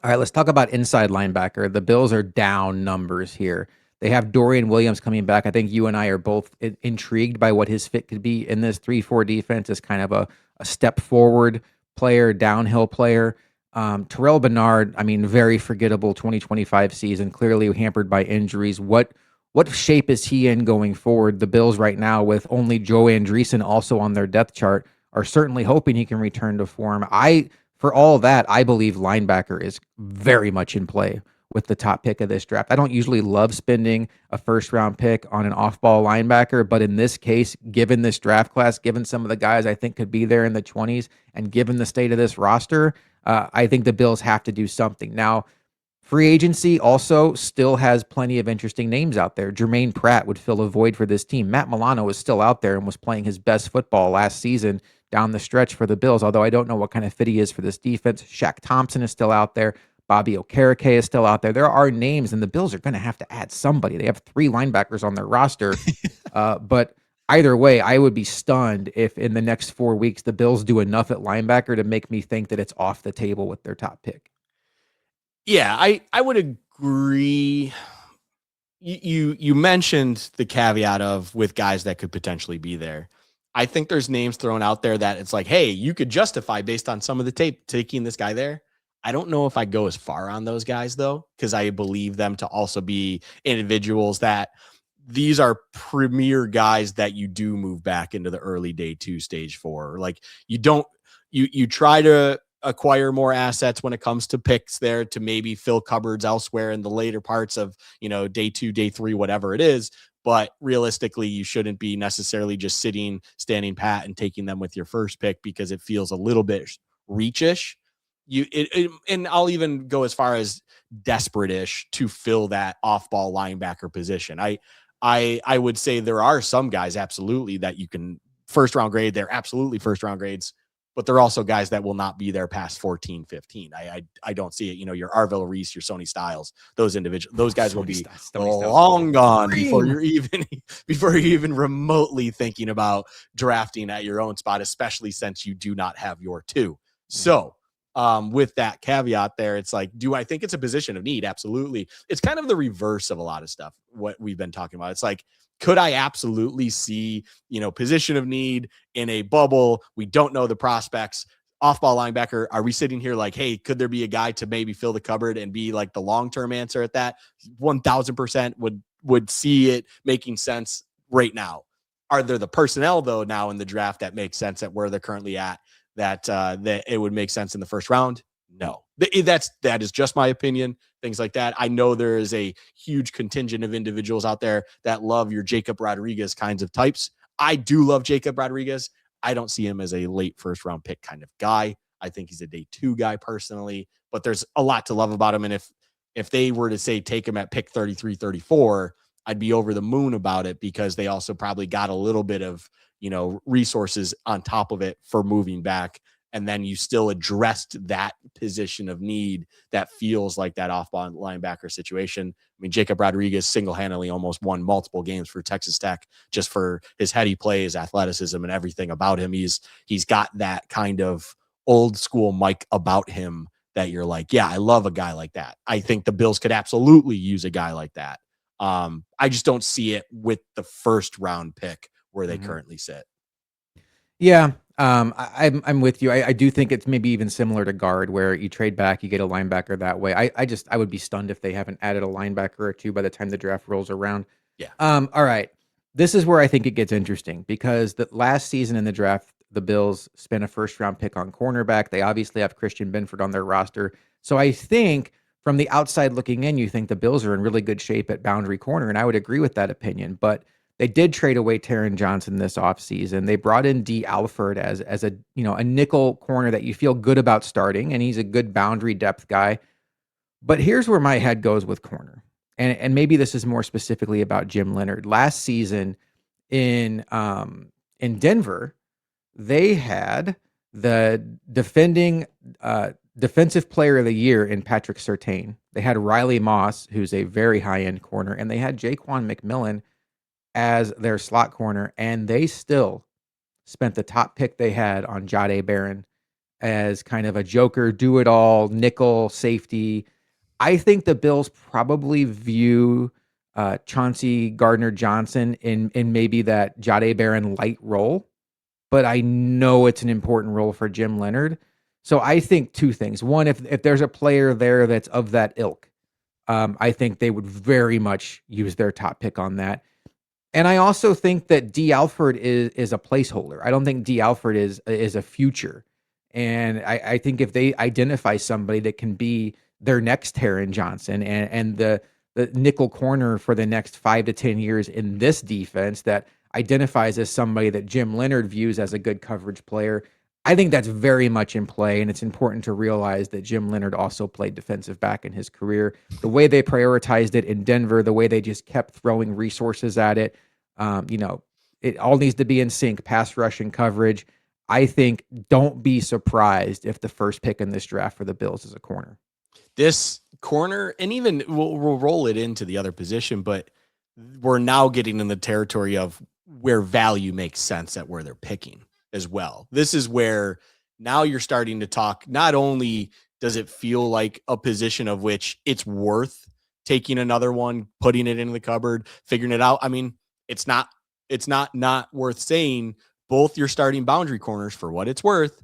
Speaker 1: All right, let's talk about inside linebacker. The Bills are down numbers here. They have Dorian Williams coming back. I think you and I are both intrigued by what his fit could be in this 3-4 defense as kind of a step forward player, downhill player. Terrell Bernard, I mean, very forgettable 2025 season, clearly hampered by injuries. What shape is he in going forward? The Bills right now, with only Joe Andreessen also on their depth chart, are certainly hoping he can return to form. For all that, I believe linebacker is very much in play with the top pick of this draft. I don't usually love spending a first round pick on an off ball linebacker, but in this case, given this draft class, given some of the guys I think could be there in the 20s, and given the state of this roster, I think the Bills have to do something. Now, free agency also still has plenty of interesting names out there. Jermaine Pratt would fill a void for this team. Matt Milano is still out there and was playing his best football last season down the stretch for the Bills, although I don't know what kind of fit he is for this defense. Shaq Thompson is still out there. Bobby Okereke is still out there. There are names, and the Bills are going to have to add somebody. They have 3 linebackers on their roster. But either way, I would be stunned if in the next 4 weeks the Bills do enough at linebacker to make me think that it's off the table with their top pick.
Speaker 2: Yeah, I would agree. You mentioned the caveat of with guys that could potentially be there. I think there's names thrown out there that it's like, hey, you could justify based on some of the tape taking this guy there. I don't know if I go as far on those guys though, because I believe them to also be individuals that these are premier guys that you do move back into the early day 2 stage for. Like, you don't, you try to acquire more assets when it comes to picks there to maybe fill cupboards elsewhere in the later parts of, day 2, day 3, whatever it is. But realistically, you shouldn't be necessarily just standing pat and taking them with your first pick, because it feels a little bit reachish. And I'll even go as far as desperate-ish to fill that off-ball linebacker position. I would say there are some guys absolutely that you can first round grade. They're absolutely first round grades, but they're also guys that will not be there past 14, 15. I don't see it. Your Arvell Reese, your Sony Styles, those guys will be long gone before you're even remotely thinking about drafting at your own spot, especially since you do not have your 2. So with that caveat there, it's like, do I think it's a position of need? Absolutely. It's kind of the reverse of a lot of stuff, what we've been talking about. It's like, could I absolutely see, position of need in a bubble? We don't know the prospects. Off-ball linebacker, are we sitting here like, hey, could there be a guy to maybe fill the cupboard and be like the long-term answer at that? 1,000% would see it making sense right now. Are there the personnel, though, now in the draft that makes sense at where they're currently at, that it would make sense in the first round? No, that is just my opinion. Things like that. I know there is a huge contingent of individuals out there that love your Jacob Rodriguez kinds of types. I do love Jacob Rodriguez. I don't see him as a late first round pick kind of guy. I think he's a day 2 guy personally, but there's a lot to love about him. And if If they were to say take him at pick 33, 34, I'd be over the moon about it because they also probably got a little bit of, resources on top of it for moving back. And then you still addressed that position of need that feels like that off-ball linebacker situation. I mean, Jacob Rodriguez single-handedly almost won multiple games for Texas Tech just for his heady plays, athleticism, and everything about him. He's got that kind of old school Mike about him that you're like, yeah, I love a guy like that. I think the Bills could absolutely use a guy like that. I just don't see it with the first round pick where they currently sit.
Speaker 1: Yeah, I'm with you. I do think it's maybe even similar to guard, where you trade back, you get a linebacker that way. I would be stunned if they haven't added a linebacker or two by the time the draft rolls around.
Speaker 2: Yeah.
Speaker 1: All right, this is where I think it gets interesting because the last season in the draft, the Bills spent a first round pick on cornerback. They obviously have Christian Benford on their roster, so I think from the outside looking in, you think the Bills are in really good shape at boundary corner, and I would agree with that opinion, but they did trade away Taron Johnson this offseason. They brought in D. Alford as a a nickel corner that you feel good about starting, and he's a good boundary depth guy. But here's where my head goes with corner, and maybe this is more specifically about Jim Leonard. Last season in Denver, they had the defending defensive player of the year in Patrick Surtain. They had Riley Moss, who's a very high end corner, and they had Jaquan McMillan as their slot corner, and they still spent the top pick they had on Jahdae Barron as kind of a joker, do it all, nickel safety. I think the Bills probably view Chauncey Gardner Johnson in maybe that Jahdae Barron light role, but I know it's an important role for Jim Leonard. So I think two things. One, if there's a player there that's of that ilk, I think they would very much use their top pick on that. And I also think that D. Alford is a placeholder. I don't think D. Alford is a future. And I think if they identify somebody that can be their next Taron Johnson and the nickel corner for the next 5 to 10 years in this defense that identifies as somebody that Jim Leonard views as a good coverage player, I think that's very much in play. And it's important to realize that Jim Leonard also played defensive back in his career. The way they prioritized it in Denver, the way they just kept throwing resources at it, it all needs to be in sync, pass rush and coverage. I think don't be surprised if the first pick in this draft for the Bills is a corner.
Speaker 2: This corner, and even we'll roll it into the other position, but we're now getting in the territory of where value makes sense at where they're picking as well. This is where now you're starting to talk. Not only does it feel like a position of which it's worth taking another one, putting it into the cupboard, figuring it out. I mean, it's not worth saying both your starting boundary corners, for what it's worth,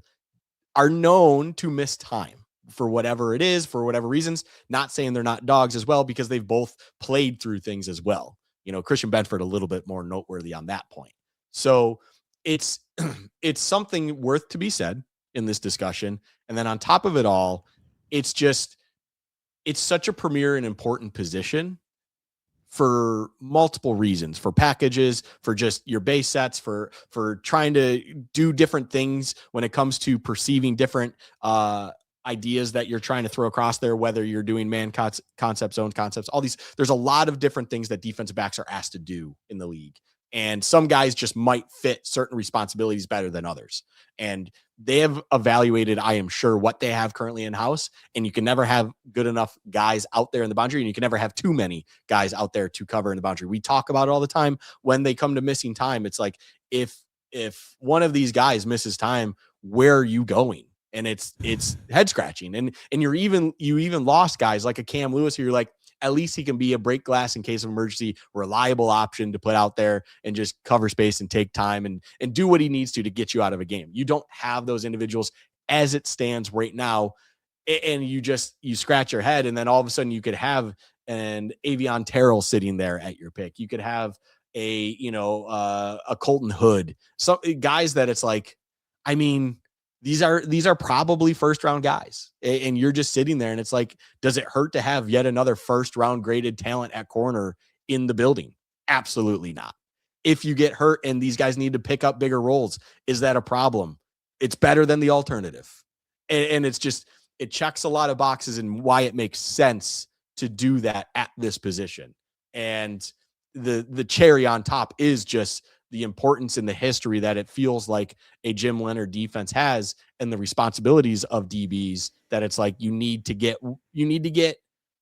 Speaker 2: are known to miss time for whatever it is, for whatever reasons. Not saying they're not dogs as well, because they've both played through things as well. Christian Benford a little bit more noteworthy on that point. So it's something worth to be said in this discussion. And then on top of it all, it's such a premier and important position for multiple reasons, for packages, for just your base sets, for trying to do different things when it comes to perceiving different ideas that you're trying to throw across there, whether you're doing man concepts, zone concepts, all these. There's a lot of different things that defensive backs are asked to do in the league. And some guys just might fit certain responsibilities better than others. And they have evaluated, I am sure, what they have currently in house. And you can never have good enough guys out there in the boundary, and you can never have too many guys out there to cover in the boundary. We talk about it all the time when they come to missing time. It's like, if one of these guys misses time, where are you going? And it's head scratching. And you even lost guys like a Cam Lewis, who you're like, at least he can be a break glass in case of emergency, reliable option to put out there and just cover space and take time and do what he needs to get you out of a game. You don't have those individuals as it stands right now. And you scratch your head, and then all of a sudden you could have an Avion Terrell sitting there at your pick. You could have a Colton Hood, some guys that it's like, I mean, these are probably first round guys, and you're just sitting there, and it's like, does it hurt to have yet another first round graded talent at corner in the building? Absolutely not. If you get hurt and these guys need to pick up bigger roles, is that a problem? It's better than the alternative. And it's just, it checks a lot of boxes and why it makes sense to do that at this position. And the cherry on top is just the importance and the history that it feels like a Jim Leonard defense has, and the responsibilities of DBs, that it's like you need to get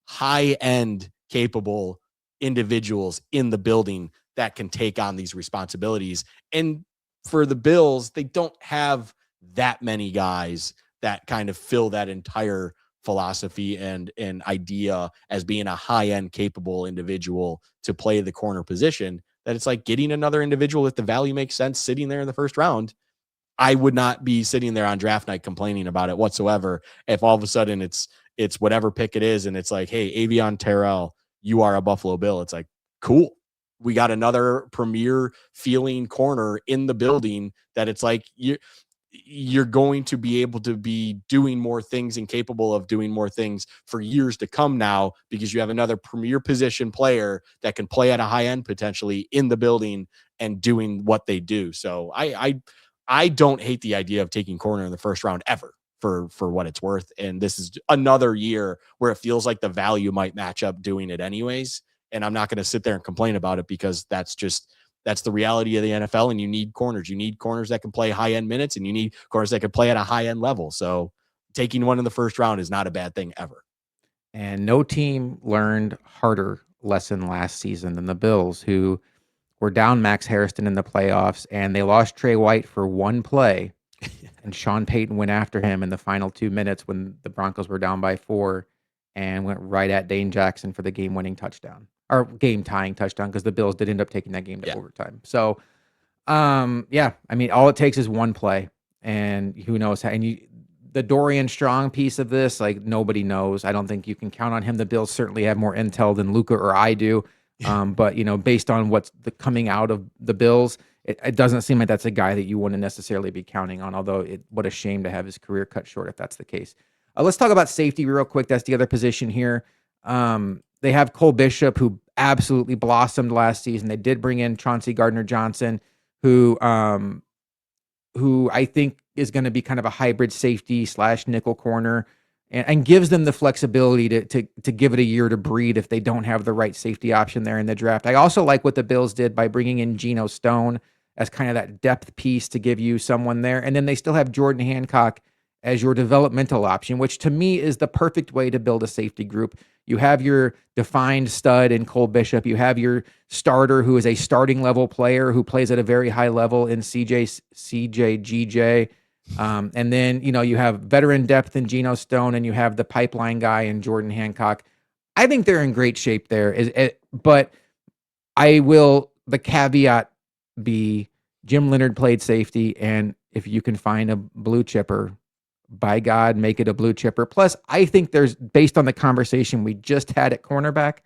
Speaker 2: high end capable individuals in the building that can take on these responsibilities. And for the Bills, they don't have that many guys that kind of fill that entire philosophy and idea as being a high end capable individual to play the corner position, that it's like getting another individual, if the value makes sense, sitting there in the first round. I would not be sitting there on draft night complaining about it whatsoever if all of a sudden it's whatever pick it is and it's like, hey, Avion Terrell, you are a Buffalo Bill. It's like, cool. We got another premier feeling corner in the building, that it's like you're going to be able to be doing more things and capable of doing more things for years to come now, because you have another premier position player that can play at a high end potentially in the building and doing what they do. So I don't hate the idea of taking corner in the first round ever, for what it's worth. And this is another year where it feels like the value might match up doing it anyways. And I'm not going to sit there and complain about it, because that's the reality of the NFL. And you need corners. You need corners that can play high end minutes, and you need corners that can play at a high end level. So taking one in the first round is not a bad thing ever.
Speaker 1: And no team learned harder lesson last season than the Bills, who were down Max Harrison in the playoffs, and they lost Trey White for one play. And Sean Payton went after him in the final 2 minutes when the Broncos were down by 4, and went right at Dane Jackson for the game-winning touchdown, or game-tying touchdown, because the Bills did end up taking that game to overtime. So, yeah, I mean, all it takes is one play, and who knows how. And the Dorian Strong piece of this, like, nobody knows. I don't think you can count on him. The Bills certainly have more intel than Luka or I do. But, based on what's coming out of the Bills, it doesn't seem like that's a guy that you wouldn't necessarily be counting on, although what a shame to have his career cut short if that's the case. Let's talk about safety real quick. That's the other position here. They have Cole Bishop, who absolutely blossomed last season. They did bring in Chauncey Gardner-Johnson, who I think is going to be kind of a hybrid safety / nickel corner, and gives them the flexibility to give it a year to breathe if they don't have the right safety option there in the draft. I also like what the Bills did by bringing in Geno Stone as kind of that depth piece to give you someone there. And then they still have Jordan Hancock as your developmental option, which to me is the perfect way to build a safety group. You have your defined stud in Cole Bishop. You have your starter, who is a starting level player who plays at a very high level in CJ. And then, you have veteran depth in Geno Stone, and you have the pipeline guy in Jordan Hancock. I think they're in great shape there. But the caveat be Jim Leonard played safety, and if you can find a blue chipper, by God, make it a blue chipper. Plus, I think based on the conversation we just had at cornerback,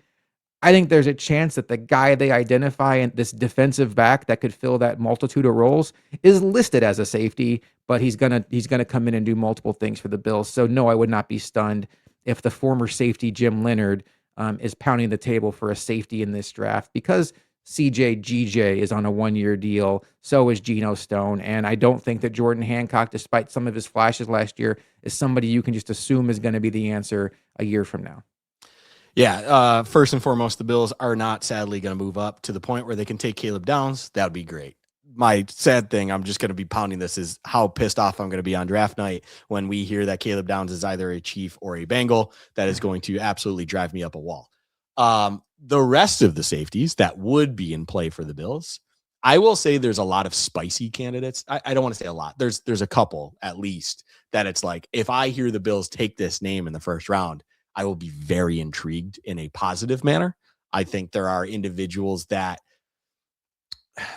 Speaker 1: I think there's a chance that the guy they identify in this defensive back that could fill that multitude of roles is listed as a safety, but he's gonna come in and do multiple things for the Bills. So no, I would not be stunned if the former safety Jim Leonard is pounding the table for a safety in this draft, because CJ is on a 1-year deal. So is Geno Stone. And I don't think that Jordan Hancock, despite some of his flashes last year, is somebody you can just assume is going to be the answer a year from now.
Speaker 2: Yeah. First and foremost, the Bills are not sadly going to move up to the point where they can take Caleb Downs. That would be great. My sad thing, I'm just going to be pounding this, is how pissed off I'm going to be on draft night when we hear that Caleb Downs is either a Chief or a Bengal. That is going to absolutely drive me up a wall. The rest of the safeties that would be in play for the Bills, I will say there's a lot of spicy candidates. I don't want to say a lot. There's a couple at least that it's like, if I hear the Bills take this name in the first round, I will be very intrigued in a positive manner. I think there are individuals that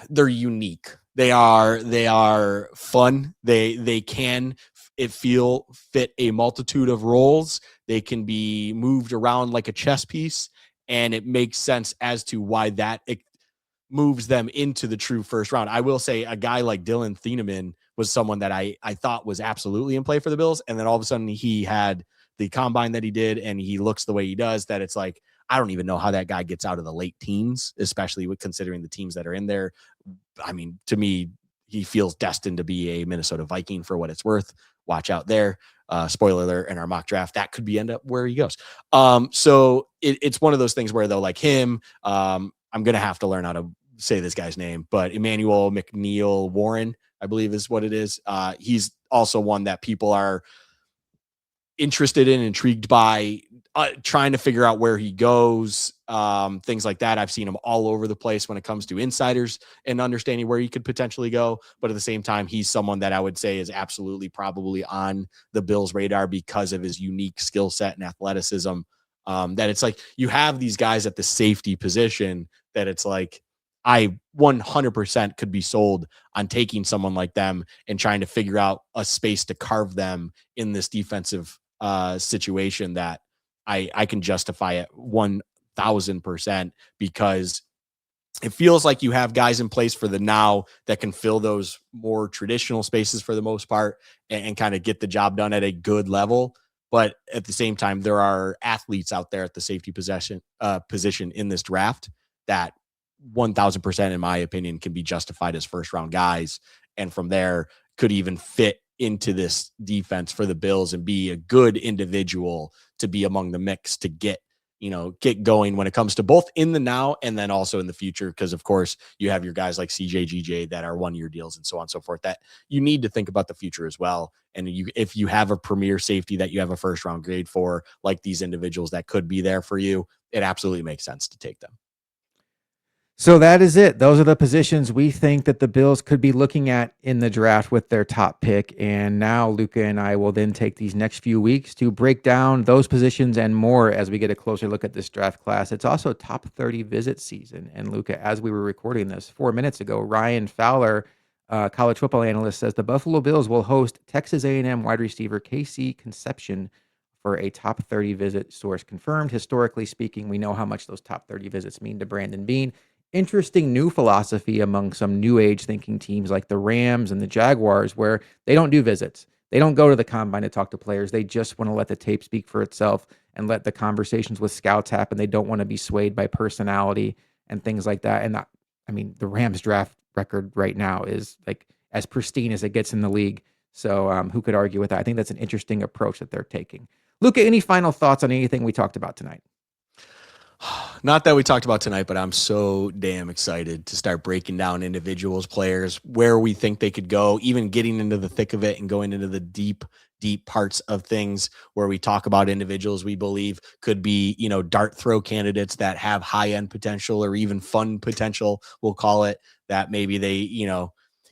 Speaker 2: they're unique. They are fun. They can fit a multitude of roles. They can be moved around like a chess piece, and it makes sense as to why it moves them into the true first round. I will say a guy like Dylan Thieneman was someone that I thought was absolutely in play for the Bills. And then all of a sudden he had the combine that he did, and he looks the way he does, that it's like, I don't even know how that guy gets out of the late teens, especially with considering the teams that are in there. I mean, to me, he feels destined to be a Minnesota Viking for what it's worth. Watch out there. Spoiler alert, in our mock draft, that could be end up where he goes. So it's one of those things where, though, like him, I'm going to have to learn how to say this guy's name, but Emmanuel McNeil Warren, I believe is what it is. He's also one that people are interested in, intrigued by, trying to figure out where he goes, things like that. I've seen him all over the place when it comes to insiders and understanding where he could potentially go. But at the same time, he's someone that I would say is absolutely probably on the Bills' radar because of his unique skill set and athleticism. That it's like you have these guys at the safety position that it's like, I 100% could be sold on taking someone like them and trying to figure out a space to carve them in this defensive situation that I can justify it 1000% because it feels like you have guys in place for the now that can fill those more traditional spaces for the most part and kind of get the job done at a good level. But at the same time, there are athletes out there at the safety position in this draft that 1000%, in my opinion, can be justified as first round guys. And from there could even fit into this defense for the Bills and be a good individual to be among the mix to get going when it comes to both in the now and then also in the future. Because of course you have your guys like CJ, that are 1 year deals and so on and so forth, that you need to think about the future as well. And if you have a premier safety that you have a first round grade for, like these individuals that could be there for you, it absolutely makes sense to take them.
Speaker 1: So that is it. Those are the positions we think that the Bills could be looking at in the draft with their top pick. And now Luka and I will then take these next few weeks to break down those positions and more as we get a closer look at this draft class. It's also top 30 visit season. And Luka, as we were recording this 4 minutes ago, Ryan Fowler, college football analyst, says the Buffalo Bills will host Texas A&M wide receiver Casey Concepcion for a top 30 visit. Source confirmed. Historically speaking, we know how much those top 30 visits mean to Brandon Beane. Interesting new philosophy among some new age thinking teams like the Rams and the Jaguars, where they don't do visits. They don't go to the combine to talk to players. They just want to let the tape speak for itself and let the conversations with scouts happen. They don't want to be swayed by personality and things like that. And the Rams draft record right now is like as pristine as it gets in the league. So who could argue with that? I think that's an interesting approach that they're taking. Luka, any final thoughts on anything we talked about tonight?
Speaker 2: Not that we talked about tonight, but I'm so damn excited to start breaking down individuals, players, where we think they could go, even getting into the thick of it and going into the deep parts of things where we talk about individuals we believe could be, dart throw candidates that have high end potential or even fun potential, we'll call it, that maybe they,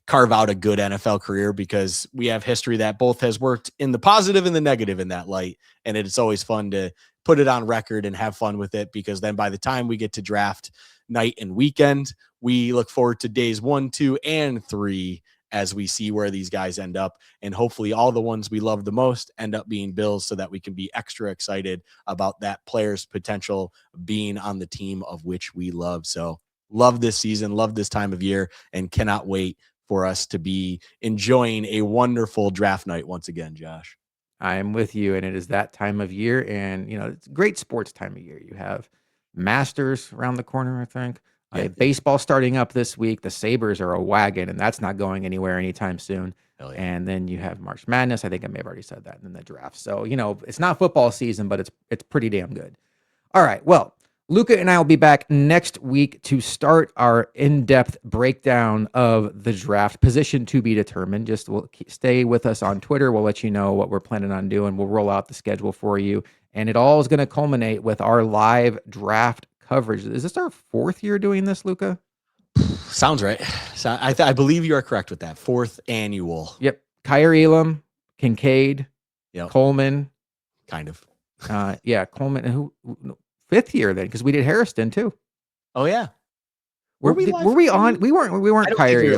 Speaker 2: carve out a good NFL career, because we have history that both has worked in the positive and the negative in that light. And it's always fun to put it on record and have fun with it, because then by the time we get to draft night and weekend, we look forward to days 1, 2, and 3 as we see where these guys end up. And hopefully all the ones we love the most end up being Bills, so that we can be extra excited about that player's potential being on the team of which we love. So love this season, love this time of year, and cannot wait for us to be enjoying a wonderful draft night once again, Josh.
Speaker 1: I am with you, and it is that time of year, and it's great sports time of year. You have Masters around the corner, I think.
Speaker 2: Yeah.
Speaker 1: Baseball starting up this week. The Sabres are a wagon, and that's not going anywhere anytime soon.
Speaker 2: Yeah.
Speaker 1: And then you have March Madness. I think I may have already said that, and then the draft. So it's not football season, but it's pretty damn good. All right, well, Luka and I will be back next week to start our in-depth breakdown of the draft. Position to be determined. Just stay with us on Twitter. We'll let you know what we're planning on doing. We'll roll out the schedule for you. And it all is going to culminate with our live draft coverage. Is this our 4th year doing this, Luka?
Speaker 2: Sounds right. So I believe you are correct with that. 4th annual.
Speaker 1: Yep. Kyer Elam, Kincaid, Coleman.
Speaker 2: Kind of.
Speaker 1: Coleman. Who? 5th year then, because we did Harrison too.
Speaker 2: Oh yeah.
Speaker 1: Were we on? We weren't Kyrie.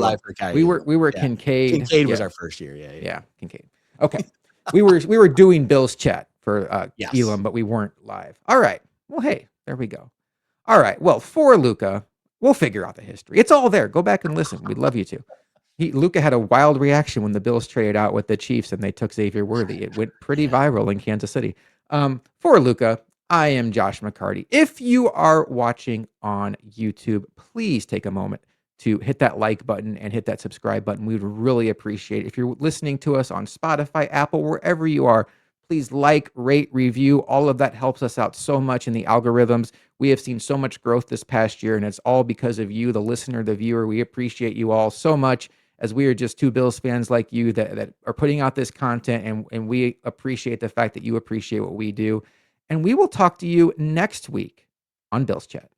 Speaker 1: We were Kincaid.
Speaker 2: Kincaid was our first year. Yeah.
Speaker 1: Kincaid. Okay. we were doing Bill's chat for Elam, but we weren't live. All right. Well, hey, there we go. All right. Well, for Luka, we'll figure out the history. It's all there. Go back and listen. We'd love you to. Luka had a wild reaction when the Bills traded out with the Chiefs and they took Xavier Worthy. It went pretty viral in Kansas City. For Luka, I am Josh McCarty. If you are watching on YouTube, please take a moment to hit that like button and hit that subscribe button. We would really appreciate it. If you're listening to us on Spotify, Apple, wherever you are, please like, rate, review. All of that helps us out so much in the algorithms. We have seen so much growth this past year, and it's all because of you, the listener, the viewer. We appreciate you all so much, as we are just two Bills fans like you that are putting out this content, and we appreciate the fact that you appreciate what we do. And we will talk to you next week on Bills Chat.